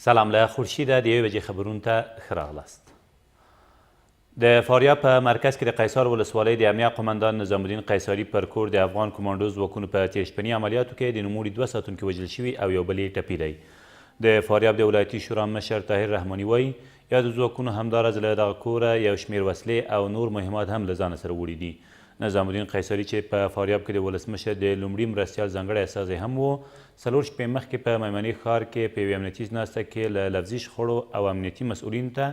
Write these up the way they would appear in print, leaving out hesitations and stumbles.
سلام له خورشیده د 1 بجې خبرونو ته ښه راغلاست. د فاریاب په مرکز کې د قیصار ولسوالۍ د امنیه قمندان نظام الدین قیصاري پر کور د افغان کمانډو ځواکونو په تیر شپني عملیاتو کې د نوموړي 2 ساتونکي وژل شوي او یو بل یې ټپي دی. د فاریاب د ولایتي شورا مشر طاهر رحماني وایي یادو ځواکونو همداراز له دغه کوره یو شمېر وسلې او نور مهمات هم له ځانه سره وړي دي. نظام الدین قیصاري چې په فاریاب کې د ولسمشر د لومړي مرستیال ځانګړی استازی هم و، 4 شپې مخکې په میمنې ښار کې په یوې امنیتي ناسته کې له لفظي شخړو او امنیتي مسؤلینو ته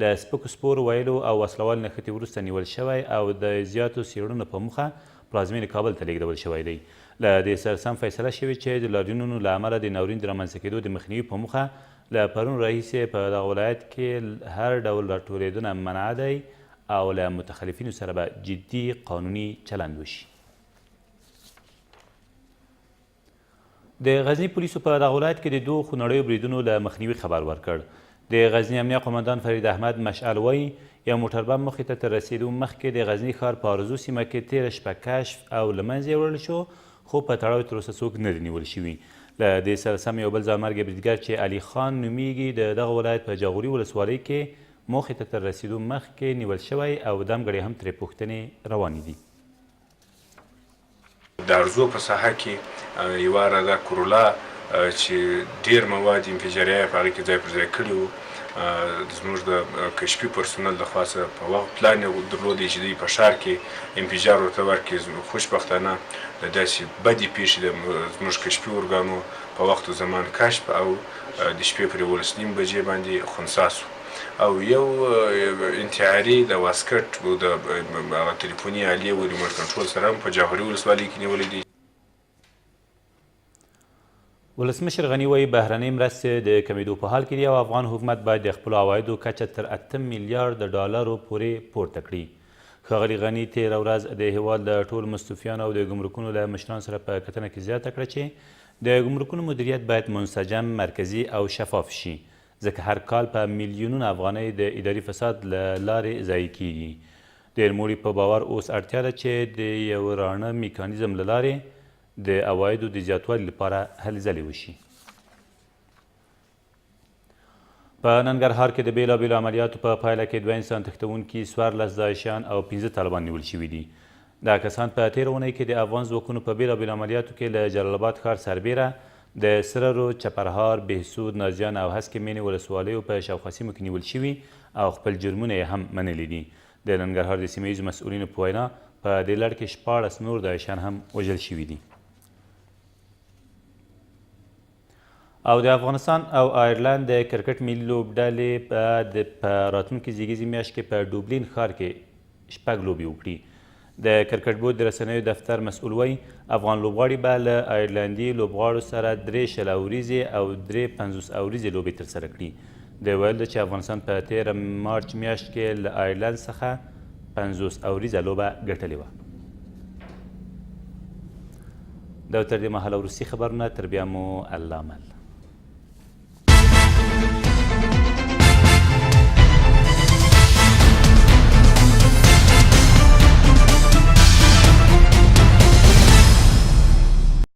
له سپکو سپورو ویلو او وسلوال نښتې وروسته نیول شوی او د زیاتو څېړنو په موخه پلازمینې کابل ته لیږدول شوی دی. له دې سره سم فیصله شوې چې د لاریونونو له امله د ناورین د رامنځته کېدو د مخنیوي په موخه له پرون راهیسې په دغه ولایت کې هر ډول راټولېدنه منع دی او له متخلفینو سره به جدي قانوني چلند وشي. د غزني پولیسو په دغه ولایت کې د 2 خونړیو بریدونو له مخنیوي خبر ورکړ. د غزني امنیه قمندان فرید احمد مشعل وایي یو موټر بم مخې ته تر رسېدو مخکې د غزني ښار په آرزو سیمه کې تېره شپه کشف او له منځه یې وړل شو، خو په تړاو تر اوسه څوک نه دي نیول شوي. له دې سره سم یو بل ځانمرګي بریدګر چې علي خان نومیږي د دغه ولایت په جاغوري ولسوالۍ کې موخې ته تر رسېدو مخکې نیول شوی او دمګړې هم ترې پوښتنې روانې دي. د ارزو په ساحه کې یوه راده کورولا چې ډېر مواد انفجاریه په هغې کې ځای پر ځای کړي وو، زموږ د کشفي پرسونل لخوا څخه په وخت پلان یې درلودی چې دوی په ښار کې انفجار ورته ورکړي. خوشبختانه د داسې بدې پیښې د زموږ کشفي ارګانو په وخت و زمان کشف او د شپې پر 11:30 بجې باندې خنثی سو او یو انتحاري د واسکټ د تلیفوني آلې و ریموټ کنټرول سره هم په جاغوري ولسوالۍ کې نیولی دی. ولسمشر غني وایي بهرنۍ مرستې د کمیدو په حال کې دي او افغان حکومت باید د خپلو عوایدو کچه تر 8 میلیارد ډالرو پورې پورته کړي. ښاغلي غني تېره ورځ د هیواد له ټولو مستوفیانو او د ګمرکونو له مشرانو سره په کتنه کې زیاته کړه چې د ګمرکونو مدیریت باید منسجم، مرکزي او شفاف شي، ځکه هر کال په میلیونونه افغانۍ د اداري فساد له لارې ضایع کیږي. د نوموړي په باور اوس اړتیا ده چې د یو راڼه میکانیزم له لارې د عوایدو د زیاتوالي لپاره هلې ځلې وشي. په ننګرهار کې د بېلابېلو عملیاتو په پایله کې 2 انسان تښتوونکي، 14 داعشیان او 15 طالبان نیول شوي دي. دا کسان په تېره اونۍ کې د افغان ځواکونو په بېلابېلو عملیاتو کې له جلال آباد ښار سربیره د سررو، چپرهار، بهسود، نازیان او هسکې مینې ولسوالیو په شاوخوا سیمو کې نیول شوي او خپل جرمونه یې هم منلي دي. د ننګرهار د سیمه ییزو مسؤلینو په وینا په دې لړ کې 14 نور داعشیان هم وژل شوي دي. او د افغانستان او آیرلند د کرکټ ملي لوبډلې په راتلونکي زیږیزې میاشت کې په ډوبلین ښار کې 6 لوبې وکړي. د کرکټ بورډ د رسنیو دفتر مسؤل وایي افغان لوبغاړي به له آیرلندي لوبغاړو سره 3 شل اوریزې او 3 50 اوریزې لوبې ترسره کړي. د ویل ده چې افغانستان په 13 مارچ میاشت کې له آیرلند څخه 50 اوریزه لوبه ګټلې وه. دا تر دې مهاله وروستي خبرونه، تر بیا مو الله مل.